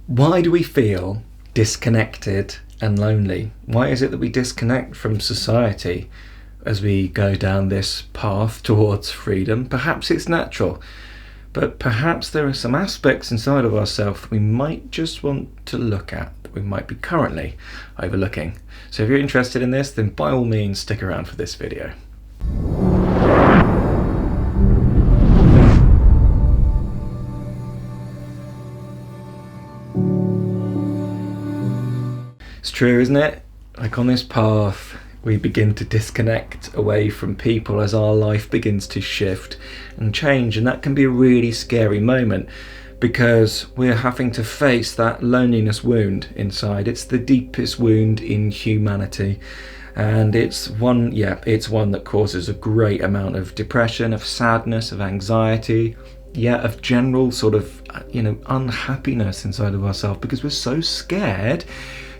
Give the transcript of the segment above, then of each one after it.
Why do we feel disconnected and lonely? Why is it that we disconnect from society as we go down this path towards freedom? Perhaps it's natural, but perhaps there are some aspects inside of ourselves that we might just want to look at, that we might be currently overlooking. So if you're interested in this, then by all means stick around for this video. It's true, isn't it? Like on this path, we begin to disconnect away from people as our life begins to shift and change, and that can be a really scary moment because we're having to face that loneliness wound inside. It's the deepest wound in humanity, and it's one that causes a great amount of depression, of sadness, of anxiety, of general sort of unhappiness inside of ourselves because we're so scared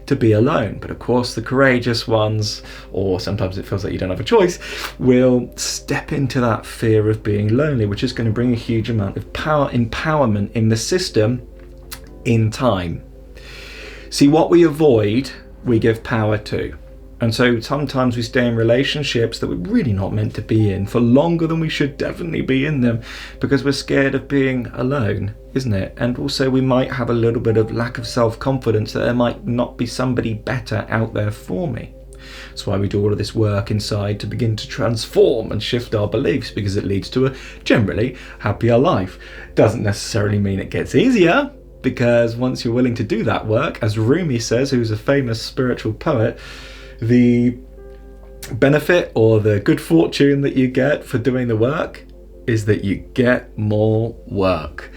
to be alone. But of course the courageous ones, or sometimes it feels like you don't have a choice, will step into that fear of being lonely, which is going to bring a huge amount of empowerment in the system in time. See, what we avoid, we give power to. And so sometimes we stay in relationships that we're really not meant to be in for longer than we should definitely be in them because we're scared of being alone, isn't it? And also we might have a little bit of lack of self-confidence that there might not be somebody better out there for me. That's why we do all of this work inside to begin to transform and shift our beliefs, because it leads to a generally happier life. Doesn't necessarily mean it gets easier, because once you're willing to do that work, as Rumi says, who's a famous spiritual poet, the benefit or the good fortune that you get for doing the work is that you get more work.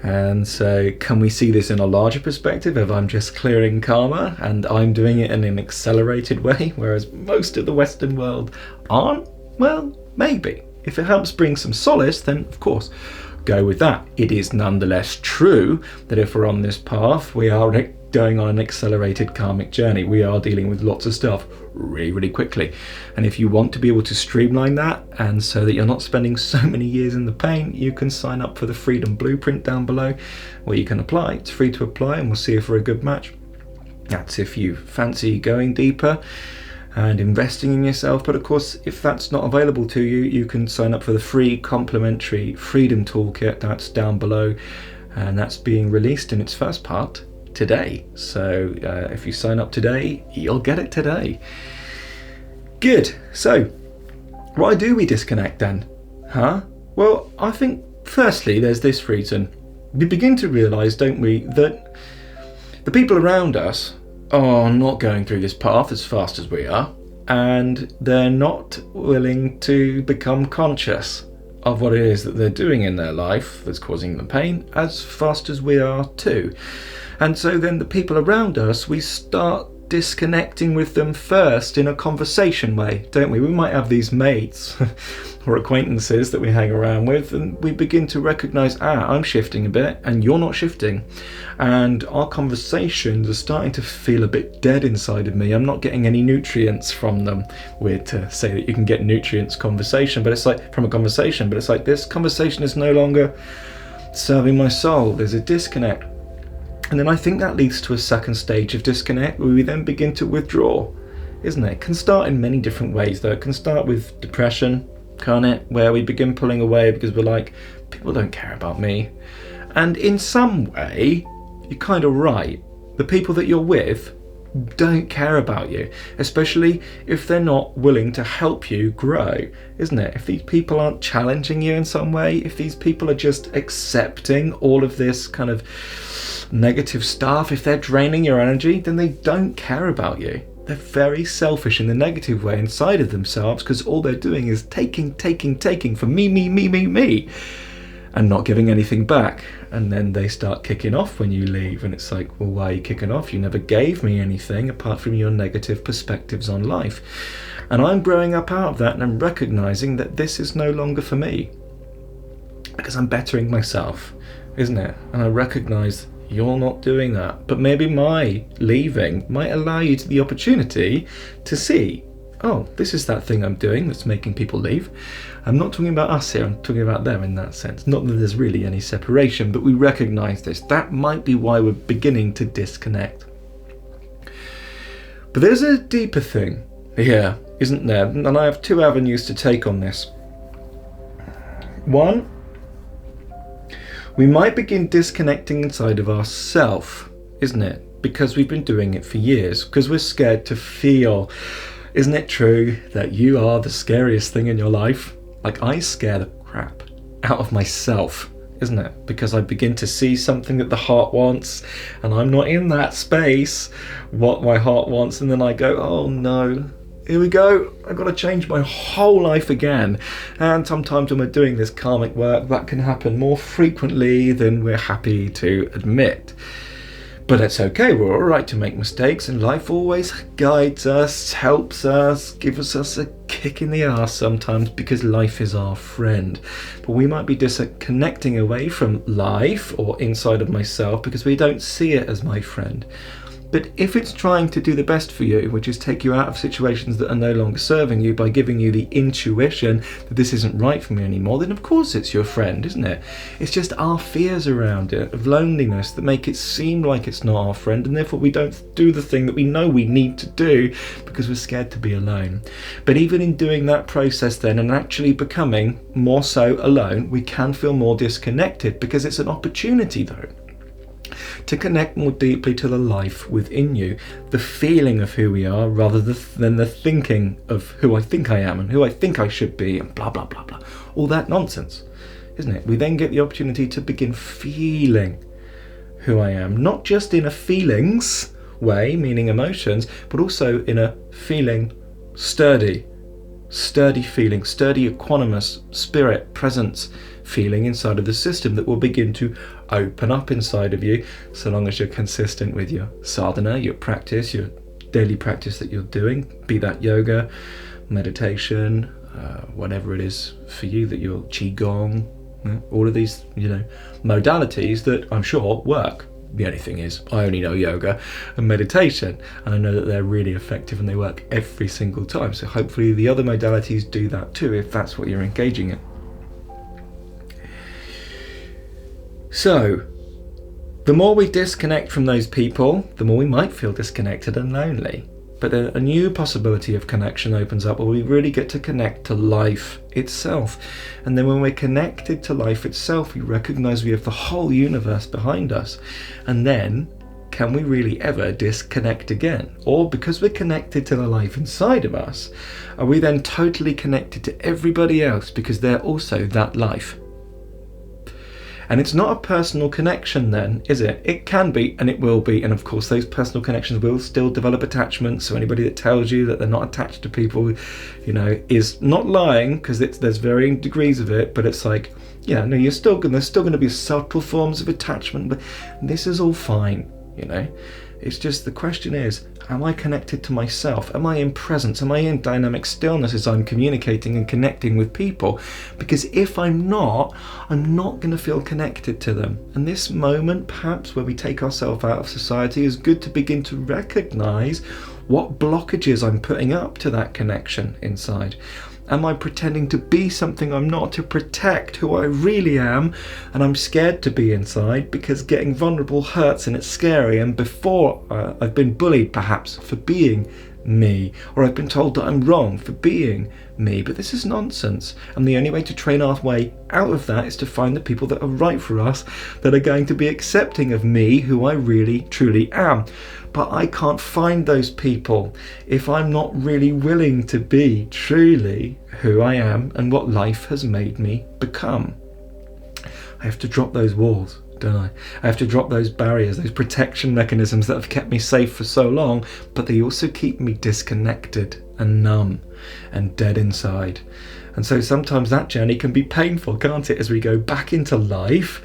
And so can we see this in a larger perspective if I'm just clearing karma and I'm doing it in an accelerated way, whereas most of the Western world aren't? Well, maybe. If it helps bring some solace, then of course go with that. It is nonetheless true that if we're on this path, we are going on an accelerated karmic journey. We are dealing with lots of stuff really quickly, and if you want to be able to streamline that and so that you're not spending so many years in the pain, you can sign up for the Freedom Blueprint down below where you can apply. It's free to apply, and we'll see if we're a good match. That's if you fancy going deeper and investing in yourself. But of course, if that's not available to you, you can sign up for the free complimentary Freedom Toolkit. That's down below, and that's being released in its first part today. So if you sign up today, you'll get it today. Good. So why do we disconnect then? Well, I think firstly there's this reason. We begin to realize, don't we, that the people around us are not going through this path as fast as we are, and they're not willing to become conscious of what it is that they're doing in their life that's causing them pain as fast as we are too. And so then the people around us, we start disconnecting with them first in a conversation way, don't we? We might have these mates or acquaintances that we hang around with, and we begin to recognize, I'm shifting a bit and you're not shifting, and our conversations are starting to feel a bit dead inside of me. I'm not getting any nutrients from them. Weird to say that you can get nutrients from a conversation, but it's like this conversation is no longer serving my soul. There's a disconnect. And then I think that leads to a second stage of disconnect where we then begin to withdraw, isn't it? It can start in many different ways though. It can start with depression, can't it? Where we begin pulling away because we're like, people don't care about me. And in some way, you're kind of right. The people that you're with don't care about you, especially if they're not willing to help you grow, isn't it? If these people aren't challenging you in some way, if these people are just accepting all of this kind of negative stuff, if they're draining your energy, then they don't care about you. They're very selfish in the negative way inside of themselves because all they're doing is taking from me, and not giving anything back. And then they start kicking off when you leave, and it's like, well, why are you kicking off? You never gave me anything apart from your negative perspectives on life. And I'm growing up out of that, and I'm recognizing that this is no longer for me because I'm bettering myself, isn't it? And I recognize you're not doing that, but maybe my leaving might allow you to the opportunity to see oh, this is that thing I'm doing that's making people leave. I'm not talking about us here, I'm talking about them in that sense. Not that there's really any separation, but we recognise this. That might be why we're beginning to disconnect. But there's a deeper thing here, isn't there? And I have two avenues to take on this. One, we might begin disconnecting inside of ourself, isn't it? Because we've been doing it for years, because we're scared to feel. Isn't it true that you are the scariest thing in your life? Like, I scare the crap out of myself, isn't it? Because I begin to see something that the heart wants, and I'm not in that space, what my heart wants, and then I go, oh no, here we go, I've got to change my whole life again. And sometimes when we're doing this karmic work, that can happen more frequently than we're happy to admit. But it's okay, we're all right to make mistakes, and life always guides us, helps us, gives us a kick in the arse sometimes, because life is our friend. But we might be disconnecting away from life or inside of myself because we don't see it as my friend. But if it's trying to do the best for you, which is take you out of situations that are no longer serving you by giving you the intuition that this isn't right for me anymore, then of course it's your friend, isn't it? It's just our fears around it, of loneliness, that make it seem like it's not our friend, and therefore we don't do the thing that we know we need to do because we're scared to be alone. But even in doing that process then, and actually becoming more so alone, we can feel more disconnected, because it's an opportunity though to connect more deeply to the life within you, the feeling of who we are, rather than the thinking of who I think I am and who I think I should be, and blah blah blah blah, all that nonsense, isn't it? We then get the opportunity to begin feeling who I am, not just in a feelings way, meaning emotions, but also in a feeling sturdy feeling, sturdy equanimous spirit presence feeling inside of the system that will begin to open up inside of you, so long as you're consistent with your sadhana, your practice, your daily practice that you're doing, be that yoga, meditation, whatever it is for you, that you're qigong, all of these, modalities that I'm sure work. The only thing is, I only know yoga and meditation, and I know that they're really effective and they work every single time. So hopefully the other modalities do that too, if that's what you're engaging in. So, the more we disconnect from those people, the more we might feel disconnected and lonely. But a new possibility of connection opens up, where we really get to connect to life itself. And then when we're connected to life itself, we recognize we have the whole universe behind us. And then, can we really ever disconnect again? Or because we're connected to the life inside of us, are we then totally connected to everybody else because they're also that life? And it's not a personal connection then, is it? It can be, and it will be, and of course those personal connections will still develop attachment. So anybody that tells you that they're not attached to people, is not lying, because there's varying degrees of it, but it's like, there's still going to be subtle forms of attachment, but this is all fine, It's just, the question is, am I connected to myself? Am I in presence? Am I in dynamic stillness as I'm communicating and connecting with people? Because if I'm not going to feel connected to them. And this moment, perhaps, where we take ourselves out of society, is good to begin to recognize what blockages I'm putting up to that connection inside. Am I pretending to be something I'm not, to protect who I really am? And I'm scared to be inside because getting vulnerable hurts and it's scary. And before, I've been bullied perhaps for being me, or I've been told that I'm wrong for being me. But this is nonsense. And the only way to train our way out of that is to find the people that are right for us, that are going to be accepting of me, who I really truly am. But I can't find those people if I'm not really willing to be truly who I am and what life has made me become. I have to drop those walls, don't I? I have to drop those barriers, those protection mechanisms that have kept me safe for so long, but they also keep me disconnected and numb and dead inside. And so sometimes that journey can be painful, can't it, as we go back into life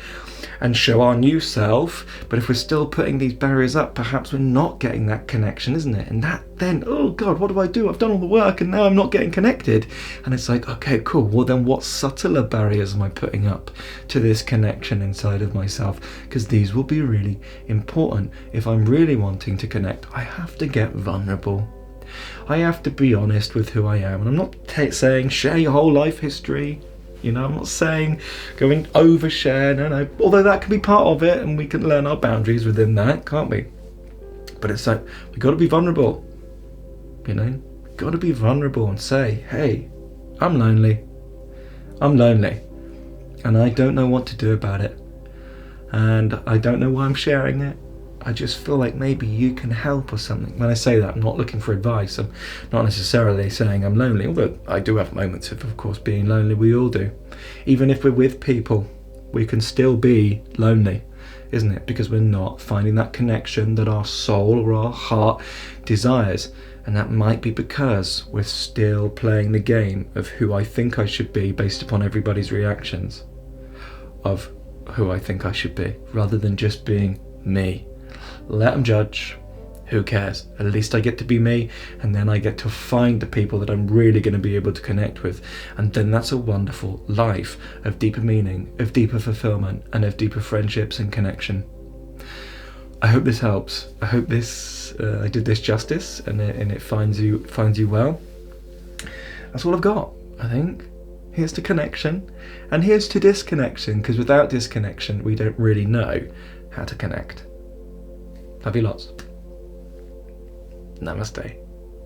and show our new self. But if we're still putting these barriers up, perhaps we're not getting that connection, isn't it? And that then, oh God, what do? I've done all the work and now I'm not getting connected. And it's like, okay, cool. Well then what subtler barriers am I putting up to this connection inside of myself? Because these will be really important. If I'm really wanting to connect, I have to get vulnerable. I have to be honest with who I am. And I'm not saying share your whole life history. I'm not saying go and overshare. No. Although that can be part of it, and we can learn our boundaries within that, can't we? But it's like, we got to be vulnerable. Got to be vulnerable and say, hey, I'm lonely. And I don't know what to do about it. And I don't know why I'm sharing it. I just feel like maybe you can help or something. When I say that, I'm not looking for advice. I'm not necessarily saying I'm lonely, although I do have moments of course, being lonely. We all do. Even if we're with people, we can still be lonely, isn't it? Because we're not finding that connection that our soul or our heart desires. And that might be because we're still playing the game of who I think I should be based upon everybody's reactions of who I think I should be, rather than just being me. Let them judge. Who cares? At least I get to be me, and then I get to find the people that I'm really going to be able to connect with. And then that's a wonderful life of deeper meaning, of deeper fulfillment, and of deeper friendships and connection. I hope this helps. I hope I did this justice, and it finds you well. That's all I've got, I think. Here's to connection, and here's to disconnection, because without disconnection, we don't really know how to connect. Love you lots. Namaste.